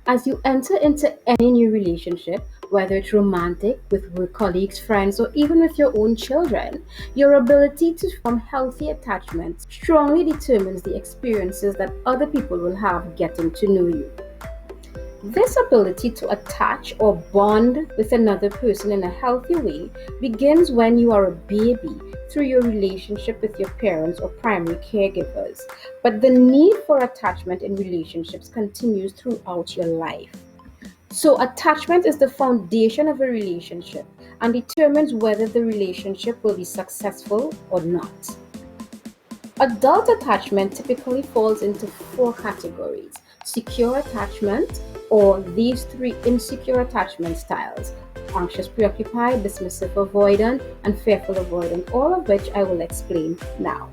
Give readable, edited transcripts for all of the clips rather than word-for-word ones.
As you enter into any new relationship, whether it's romantic, with work colleagues, friends, or even with your own children, your ability to form healthy attachments strongly determines the experiences that other people will have getting to know you. This ability to attach or bond with another person in a healthy way begins when you are a baby through your relationship with your parents or primary caregivers. But the need for attachment in relationships continues throughout your life. So, attachment is the foundation of a relationship and determines whether the relationship will be successful or not. Adult attachment typically falls into four categories: secure attachment, or these three insecure attachment styles: anxious preoccupied, dismissive avoidant, and fearful avoidant, all of which I will explain now.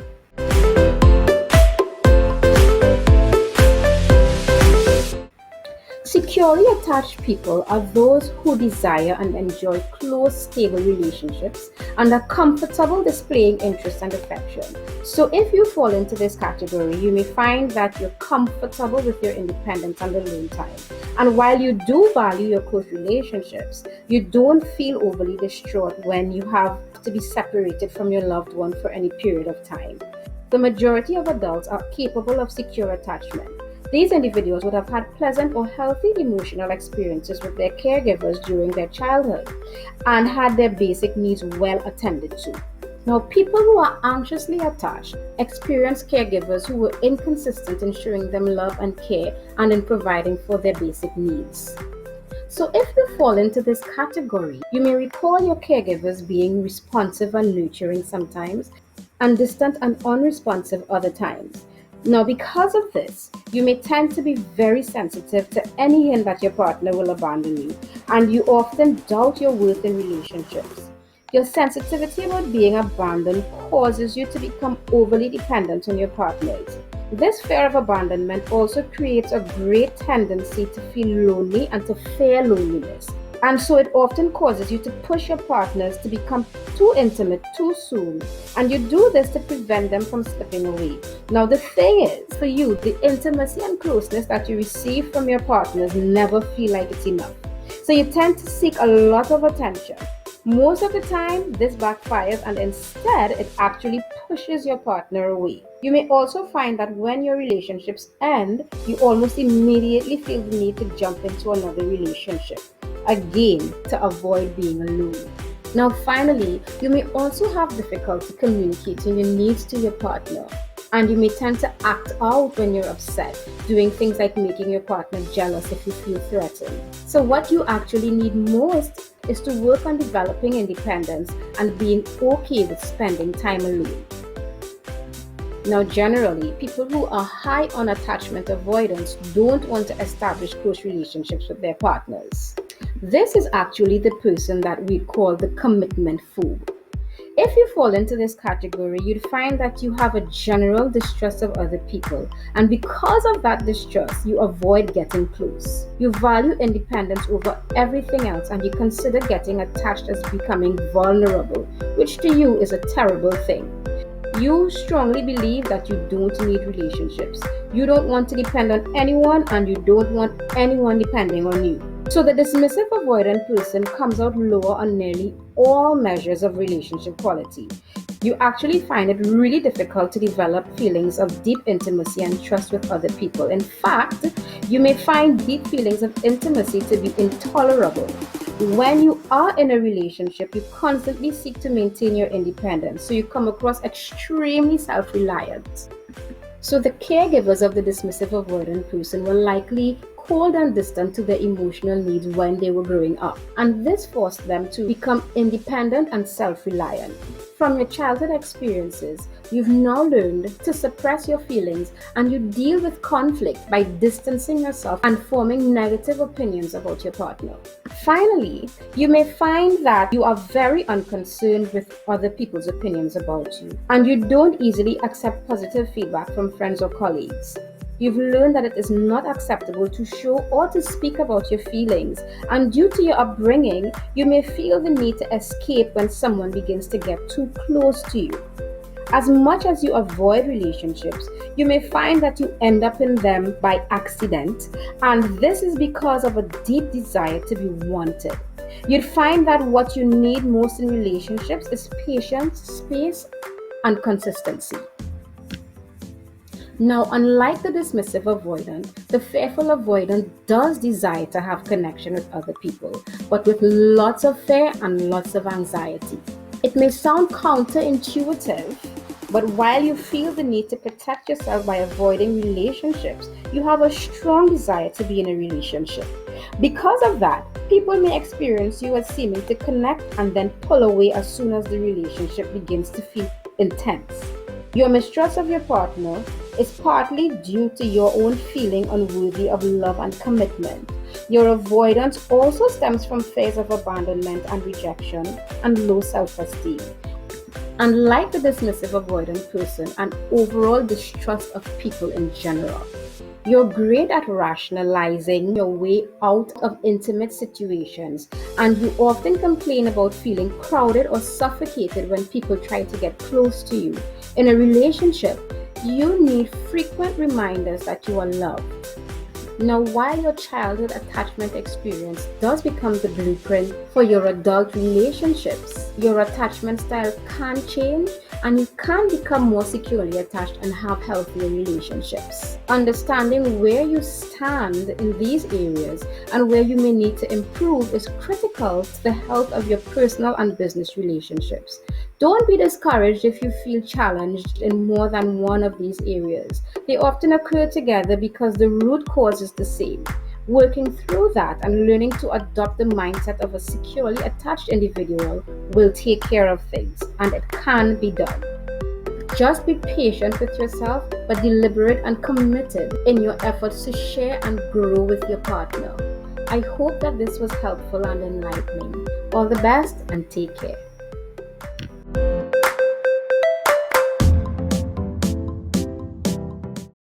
Securely attached people are those who desire and enjoy close, stable relationships and are comfortable displaying interest and affection. So, if you fall into this category, you may find that you're comfortable with your independence and alone time. And while you do value your close relationships, you don't feel overly distraught when you have to be separated from your loved one for any period of time. The majority of adults are capable of secure attachment. These individuals would have had pleasant or healthy emotional experiences with their caregivers during their childhood and had their basic needs well attended to. Now, people who are anxiously attached experience caregivers who were inconsistent in showing them love and care and in providing for their basic needs. So, if you fall into this category, you may recall your caregivers being responsive and nurturing sometimes, and distant and unresponsive other times. Now, because of this, you may tend to be very sensitive to any hint that your partner will abandon you, and you often doubt your worth in relationships. Your sensitivity about being abandoned causes you to become overly dependent on your partners. This fear of abandonment also creates a great tendency to feel lonely and to fear loneliness. And so it often causes you to push your partners to become too intimate too soon. And you do this to prevent them from slipping away. Now, the thing is, for you, the intimacy and closeness that you receive from your partners never feel like it's enough. So you tend to seek a lot of attention. Most of the time, this backfires and instead it actually pushes your partner away. You may also find that when your relationships end, you almost immediately feel the need to jump into another relationship, again, to avoid being alone. Now, finally, you may also have difficulty communicating your needs to your partner, and you may tend to act out when you're upset, doing things like making your partner jealous if you feel threatened. So, what you actually need most is to work on developing independence and being okay with spending time alone. Now, generally, people who are high on attachment avoidance don't want to establish close relationships with their partners. This is actually the person that we call the commitment phobe. If you fall into this category, you'd find that you have a general distrust of other people, and because of that distrust, you avoid getting close. You value independence over everything else, and you consider getting attached as becoming vulnerable, which to you is a terrible thing. You strongly believe that you don't need relationships. You don't want to depend on anyone, and you don't want anyone depending on you. So the dismissive avoidant person comes out lower on nearly all measures of relationship quality. You actually find it really difficult to develop feelings of deep intimacy and trust with other people. In fact, you may find deep feelings of intimacy to be intolerable. When you are in a relationship, you constantly seek to maintain your independence, so you come across extremely self-reliant. So the caregivers of the dismissive avoidant person were likely cold and distant to their emotional needs when they were growing up, and this forced them to become independent and self-reliant. From your childhood experiences, you've now learned to suppress your feelings, and you deal with conflict by distancing yourself and forming negative opinions about your partner. Finally, you may find that you are very unconcerned with other people's opinions about you, and you don't easily accept positive feedback from friends or colleagues. You've learned that it is not acceptable to show or to speak about your feelings, and due to your upbringing, you may feel the need to escape when someone begins to get too close to you. As much as you avoid relationships, you may find that you end up in them by accident, and this is because of a deep desire to be wanted. You'd find that what you need most in relationships is patience, space, and consistency. Now, unlike the dismissive avoidant, the fearful avoidant does desire to have connection with other people, but with lots of fear and lots of anxiety. It may sound counterintuitive, but while you feel the need to protect yourself by avoiding relationships, you have a strong desire to be in a relationship. Because of that, people may experience you as seeming to connect and then pull away as soon as the relationship begins to feel intense. Your mistrust of your partner is partly due to your own feeling unworthy of love and commitment. Your avoidance also stems from fears of abandonment and rejection and low self esteem. Unlike the dismissive avoidant person, and overall distrust of people in general. You're great at rationalizing your way out of intimate situations, and you often complain about feeling crowded or suffocated when people try to get close to you. In a relationship, you need frequent reminders that you are loved. Now, while your childhood attachment experience does become the blueprint for your adult relationships, your attachment style can change and you can become more securely attached and have healthier relationships. Understanding where you stand in these areas and where you may need to improve is critical to the health of your personal and business relationships. Don't be discouraged if you feel challenged in more than one of these areas. They often occur together because the root cause is the same. Working through that and learning to adopt the mindset of a securely attached individual will take care of things, and it can be done. Just be patient with yourself, but deliberate and committed in your efforts to share and grow with your partner. I hope that this was helpful and enlightening. All the best and take care.